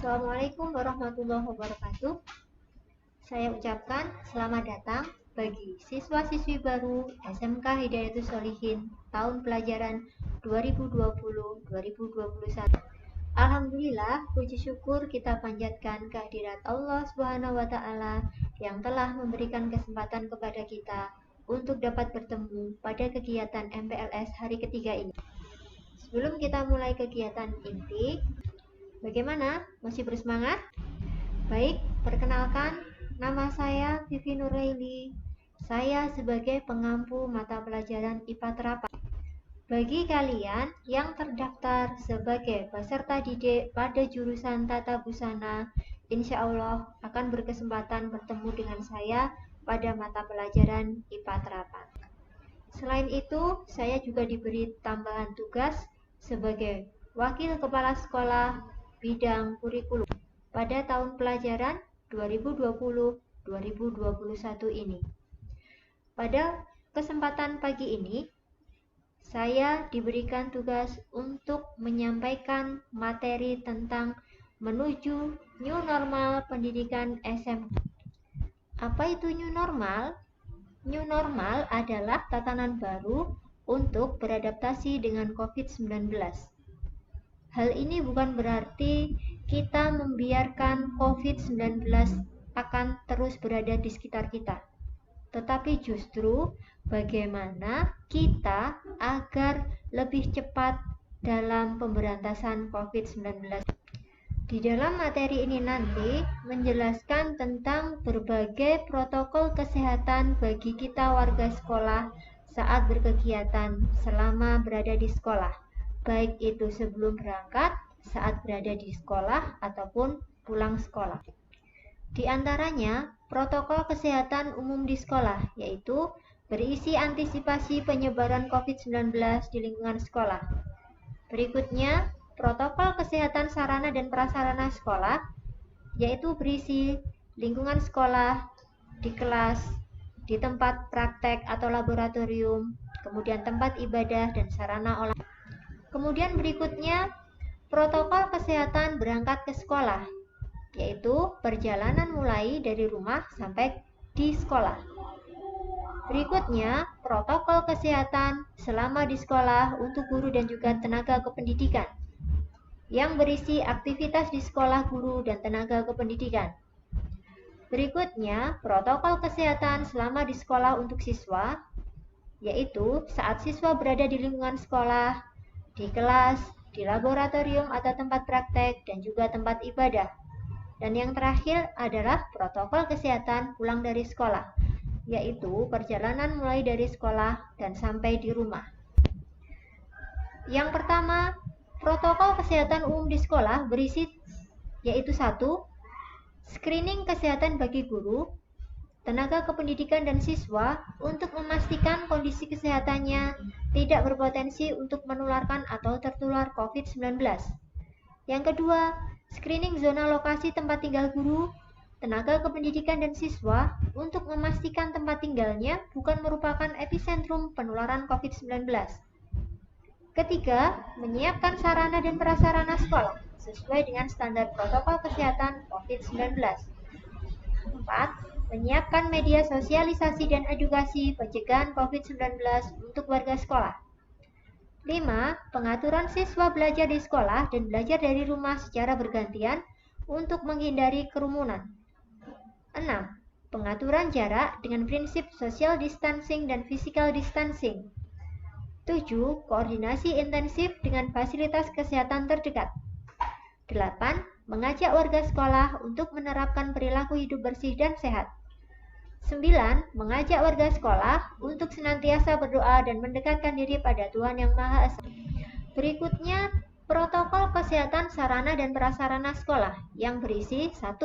Assalamualaikum warahmatullahi wabarakatuh. Saya ucapkan selamat datang bagi siswa-siswi baru SMK Hidayatus Sholihin tahun pelajaran 2020-2021. Alhamdulillah, puji syukur kita panjatkan kehadirat Allah Subhanahu wa Ta'ala yang telah memberikan kesempatan kepada kita untuk dapat bertemu pada kegiatan MPLS hari ketiga ini. Sebelum kita mulai kegiatan inti, bagaimana? Masih bersemangat? Baik, perkenalkan, nama saya Vivi Nuraili. Saya sebagai pengampu mata pelajaran IPA Terapan. Bagi kalian yang terdaftar sebagai peserta didik pada jurusan Tata Busana, insya Allah akan berkesempatan bertemu dengan saya pada mata pelajaran IPA Terapan. Selain itu, saya juga diberi tambahan tugas sebagai Wakil Kepala Sekolah bidang kurikulum pada tahun pelajaran 2020-2021 ini. Pada kesempatan pagi ini, saya diberikan tugas untuk menyampaikan materi tentang menuju new normal pendidikan SMK. Apa itu new normal? New normal adalah tatanan baru untuk beradaptasi dengan COVID-19. Hal ini bukan berarti kita membiarkan COVID-19 akan terus berada di sekitar kita, tetapi justru bagaimana kita agar lebih cepat dalam pemberantasan COVID-19. Di dalam materi ini nanti menjelaskan tentang berbagai protokol kesehatan bagi kita warga sekolah saat berkegiatan selama berada di sekolah, baik itu sebelum berangkat, saat berada di sekolah, ataupun pulang sekolah. Di antaranya, protokol kesehatan umum di sekolah, yaitu berisi antisipasi penyebaran COVID-19 di lingkungan sekolah. Berikutnya, protokol kesehatan sarana dan prasarana sekolah, yaitu berisi lingkungan sekolah, di kelas, di tempat praktek atau laboratorium, kemudian tempat ibadah dan sarana olahraga. Kemudian berikutnya, protokol kesehatan berangkat ke sekolah, yaitu perjalanan mulai dari rumah sampai di sekolah. Berikutnya, protokol kesehatan selama di sekolah untuk guru dan juga tenaga kependidikan, yang berisi aktivitas di sekolah guru dan tenaga kependidikan. Berikutnya, protokol kesehatan selama di sekolah untuk siswa, yaitu saat siswa berada di lingkungan sekolah, di kelas, di laboratorium atau tempat praktek, dan juga tempat ibadah. Dan yang terakhir adalah protokol kesehatan pulang dari sekolah, yaitu perjalanan mulai dari sekolah dan sampai di rumah. Yang pertama, protokol kesehatan umum di sekolah berisi yaitu 1. Screening kesehatan bagi guru, tenaga kependidikan dan siswa untuk memastikan kondisi kesehatannya tidak berpotensi untuk menularkan atau tertular COVID-19. Yang kedua, screening zona lokasi tempat tinggal guru, tenaga kependidikan dan siswa untuk memastikan tempat tinggalnya bukan merupakan epicentrum penularan COVID-19. Ketiga, menyiapkan sarana dan prasarana sekolah sesuai dengan standar protokol kesehatan COVID-19. 4. Menyiapkan media sosialisasi dan edukasi pencegahan COVID-19 untuk warga sekolah. 5. Pengaturan siswa belajar di sekolah dan belajar dari rumah secara bergantian untuk menghindari kerumunan. 6. Pengaturan jarak dengan prinsip social distancing dan physical distancing. 7. Koordinasi intensif dengan fasilitas kesehatan terdekat. 8. Mengajak warga sekolah untuk menerapkan perilaku hidup bersih dan sehat. 9. Mengajak warga sekolah untuk senantiasa berdoa dan mendekatkan diri pada Tuhan Yang Maha Esa. Berikutnya, protokol kesehatan sarana dan prasarana sekolah yang berisi 1.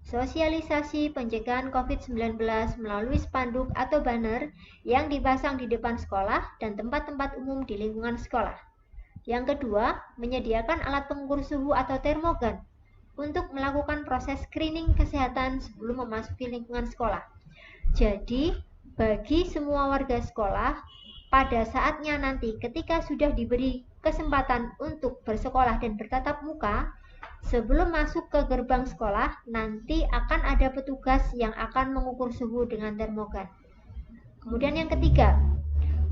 Sosialisasi pencegahan COVID-19 melalui spanduk atau banner yang dipasang di depan sekolah dan tempat-tempat umum di lingkungan sekolah. Yang kedua, menyediakan alat pengukur suhu atau termogan untuk melakukan proses screening kesehatan sebelum memasuki lingkungan sekolah. Jadi, bagi semua warga sekolah, pada saatnya nanti ketika sudah diberi kesempatan untuk bersekolah dan bertatap muka, Sebelum masuk ke gerbang sekolah, nanti akan ada petugas yang akan mengukur suhu dengan termogan. Kemudian yang ketiga,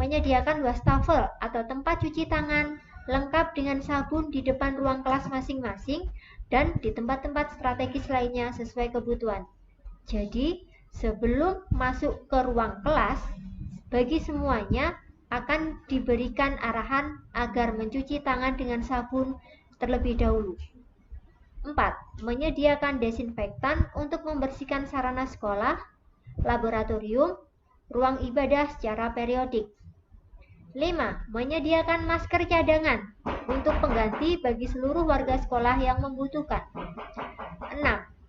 menyediakan wastafel atau tempat cuci tangan lengkap dengan sabun di depan ruang kelas masing-masing dan di tempat-tempat strategis lainnya sesuai kebutuhan. Jadi, sebelum masuk ke ruang kelas, bagi semuanya akan diberikan arahan agar mencuci tangan dengan sabun terlebih dahulu. 4. Menyediakan desinfektan untuk membersihkan sarana sekolah, laboratorium, ruang ibadah secara periodik. 5. Menyediakan masker cadangan untuk pengganti bagi seluruh warga sekolah yang membutuhkan. 6.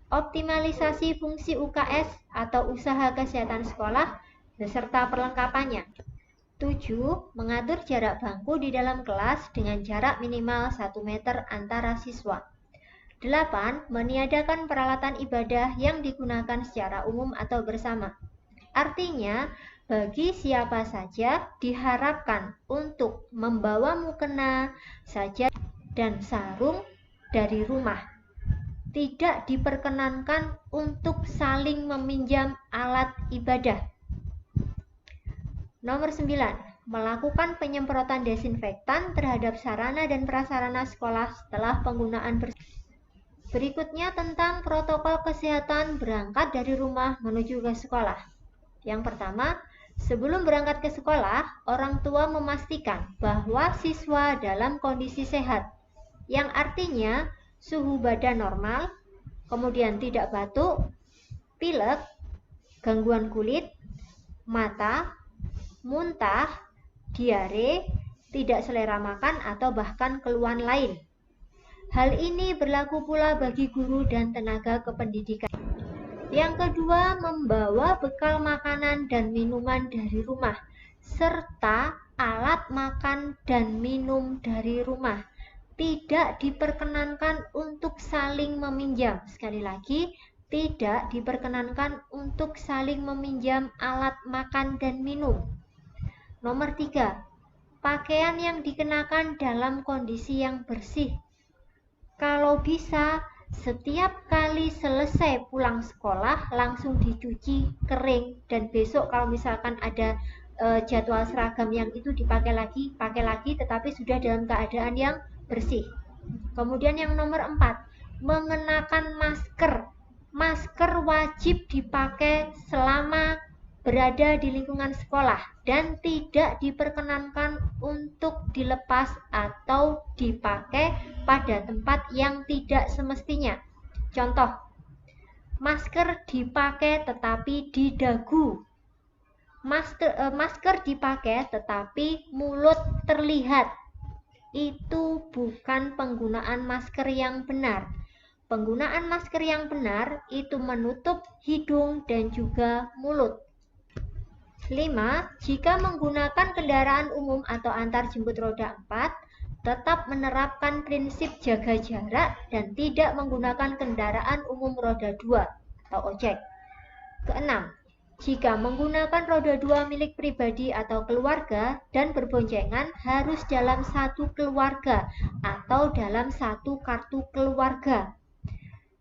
Optimalisasi fungsi UKS atau usaha kesehatan sekolah beserta perlengkapannya. 7. Mengatur jarak bangku di dalam kelas dengan jarak minimal 1 meter antara siswa. 8. Meniadakan peralatan ibadah yang digunakan secara umum atau bersama. Artinya, bagi siapa saja diharapkan untuk membawa mukena, sajadah, dan sarung dari rumah. Tidak diperkenankan untuk saling meminjam alat ibadah. Nomor 9. Melakukan penyemprotan desinfektan terhadap sarana dan prasarana sekolah setelah penggunaan bersih. Berikutnya tentang protokol kesehatan berangkat dari rumah menuju ke sekolah. Yang pertama, sebelum berangkat ke sekolah, orang tua memastikan bahwa siswa dalam kondisi sehat, yang artinya suhu badan normal, kemudian tidak batuk, pilek, gangguan kulit, mata, muntah, diare, tidak selera makan, atau bahkan keluhan lain. Hal ini berlaku pula bagi guru dan tenaga kependidikan. Yang kedua, membawa bekal makanan dan minuman dari rumah, serta alat makan dan minum dari rumah. Tidak diperkenankan untuk saling meminjam. Sekali lagi, tidak diperkenankan untuk saling meminjam alat makan dan minum. Nomor 3, pakaian yang dikenakan dalam kondisi yang bersih. Kalau bisa, setiap kali selesai pulang sekolah langsung dicuci kering, dan besok kalau misalkan ada jadwal seragam yang itu dipakai lagi, pakai lagi, tetapi sudah dalam keadaan yang bersih. Kemudian yang nomor 4, mengenakan masker. Masker wajib dipakai selama berada di lingkungan sekolah dan tidak diperkenankan untuk dilepas atau dipakai pada tempat yang tidak semestinya. Contoh, masker dipakai tetapi di dagu, masker dipakai tetapi mulut terlihat. Itu bukan penggunaan masker yang benar. Penggunaan masker yang benar itu menutup hidung dan juga mulut. 5. Jika menggunakan kendaraan umum atau antar jemput roda 4, tetap menerapkan prinsip jaga jarak dan tidak menggunakan kendaraan umum roda 2 atau ojek. Keenam, jika menggunakan roda 2 milik pribadi atau keluarga dan berboncengan harus dalam satu keluarga atau dalam satu kartu keluarga.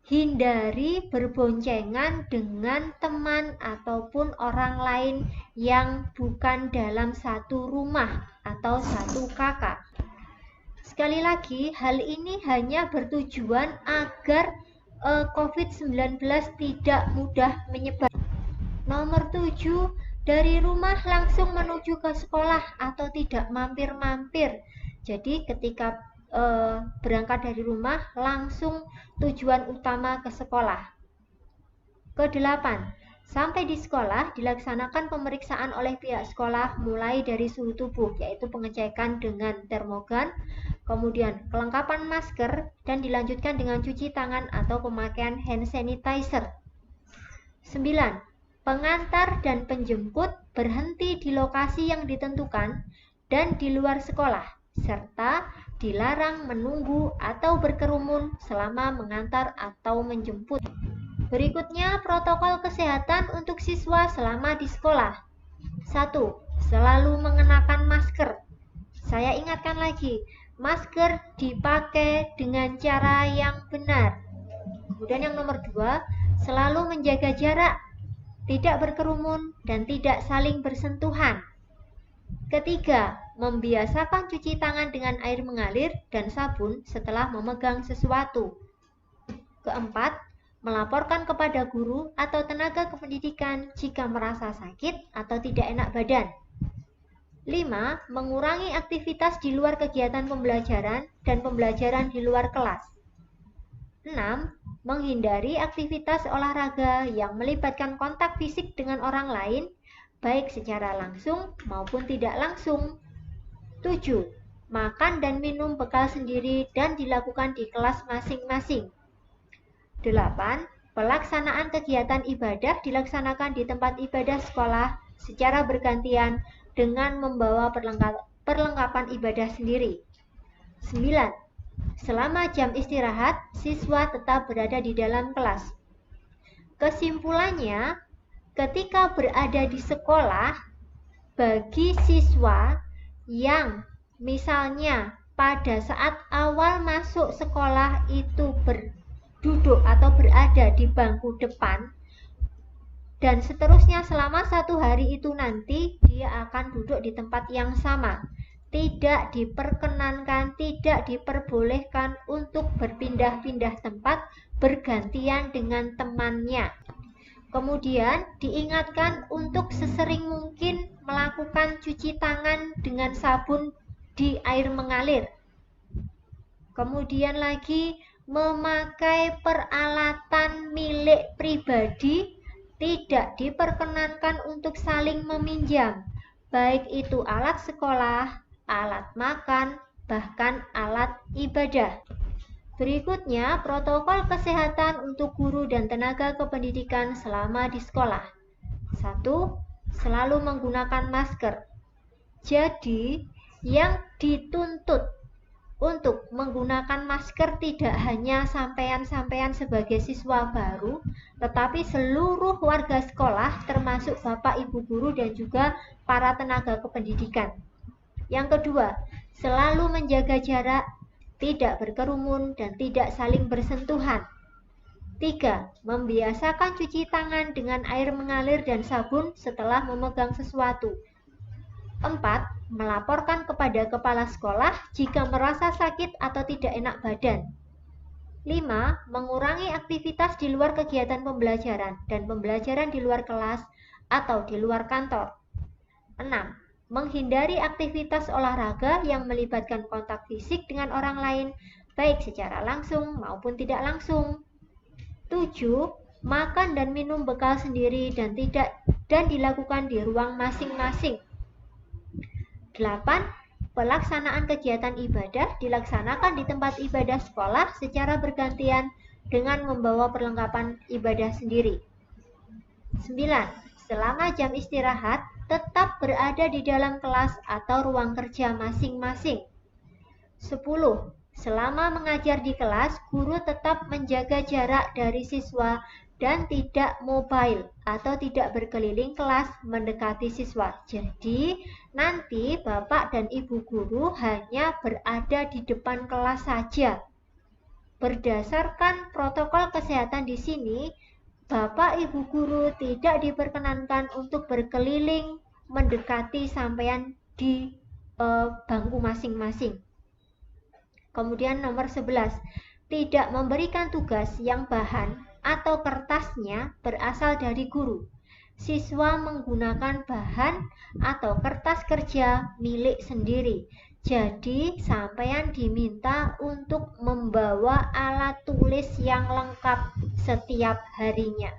Hindari berboncengan dengan teman ataupun orang lain yang bukan dalam satu rumah atau satu kakak. Sekali lagi, hal ini hanya bertujuan agar COVID-19 tidak mudah menyebar. Nomor 7, dari rumah langsung menuju ke sekolah atau tidak mampir-mampir. Jadi ketika berangkat dari rumah langsung tujuan utama ke sekolah. Ke-8, sampai di sekolah dilaksanakan pemeriksaan oleh pihak sekolah mulai dari suhu tubuh, yaitu pengecekan dengan termogan, kemudian kelengkapan masker, dan dilanjutkan dengan cuci tangan atau pemakaian hand sanitizer. 9. Pengantar dan penjemput berhenti di lokasi yang ditentukan dan di luar sekolah, serta dilarang menunggu atau berkerumun selama mengantar atau menjemput. Berikutnya, protokol kesehatan untuk siswa selama di sekolah. 1. Selalu mengenakan masker. Saya ingatkan lagi, masker dipakai dengan cara yang benar. Kemudian yang nomor 2, selalu menjaga jarak, tidak berkerumun dan tidak saling bersentuhan. Ketiga, membiasakan cuci tangan dengan air mengalir dan sabun setelah memegang sesuatu. Keempat, melaporkan kepada guru atau tenaga kependidikan jika merasa sakit atau tidak enak badan. 5. Mengurangi aktivitas di luar kegiatan pembelajaran dan pembelajaran di luar kelas. 6. Menghindari aktivitas olahraga yang melibatkan kontak fisik dengan orang lain, baik secara langsung maupun tidak langsung. 7. Makan dan minum bekal sendiri dan dilakukan di kelas masing-masing. 8. Pelaksanaan kegiatan ibadah dilaksanakan di tempat ibadah sekolah secara bergantian dengan membawa perlengkapan ibadah sendiri. 9. Selama jam istirahat, siswa tetap berada di dalam kelas. Kesimpulannya, ketika berada di sekolah, bagi siswa yang misalnya pada saat awal masuk sekolah itu duduk atau berada di bangku depan, dan seterusnya selama 1 hari itu nanti dia akan duduk di tempat yang sama. Tidak diperkenankan, tidak diperbolehkan untuk berpindah-pindah tempat bergantian dengan temannya. Kemudian diingatkan untuk sesering mungkin melakukan cuci tangan dengan sabun di air mengalir. Kemudian lagi memakai peralatan milik pribadi, tidak diperkenankan untuk saling meminjam, baik itu alat sekolah, alat makan, bahkan alat ibadah. Berikutnya, protokol kesehatan untuk guru dan tenaga kependidikan selama di sekolah. 1. Selalu menggunakan masker. Jadi, yang dituntut untuk menggunakan masker tidak hanya sampean-sampean sebagai siswa baru, tetapi seluruh warga sekolah termasuk Bapak Ibu guru dan juga para tenaga kependidikan. Yang kedua, selalu menjaga jarak, tidak berkerumun dan tidak saling bersentuhan. 3. Membiasakan cuci tangan dengan air mengalir dan sabun setelah memegang sesuatu. 4. Melaporkan kepada kepala sekolah jika merasa sakit atau tidak enak badan. 5. Mengurangi aktivitas di luar kegiatan pembelajaran dan pembelajaran di luar kelas atau di luar kantor. 6. Menghindari aktivitas olahraga yang melibatkan kontak fisik dengan orang lain, baik secara langsung maupun tidak langsung. 7. Makan dan minum bekal sendiri dan dilakukan di ruang masing-masing. 8. Pelaksanaan kegiatan ibadah dilaksanakan di tempat ibadah sekolah secara bergantian dengan membawa perlengkapan ibadah sendiri. 9. Selama jam istirahat, tetap berada di dalam kelas atau ruang kerja masing-masing. 10. Selama mengajar di kelas, guru tetap menjaga jarak dari siswa dan tidak mobile atau tidak berkeliling kelas mendekati siswa. Jadi, nanti Bapak dan Ibu guru hanya berada di depan kelas saja. Berdasarkan protokol kesehatan di sini, Bapak Ibu guru tidak diperkenankan untuk berkeliling mendekati sampean di bangku masing-masing. Kemudian nomor 11, tidak memberikan tugas yang bahan atau kertasnya berasal dari guru. Siswa menggunakan bahan atau kertas kerja milik sendiri. Jadi, sampean diminta untuk membawa alat tulis yang lengkap setiap harinya.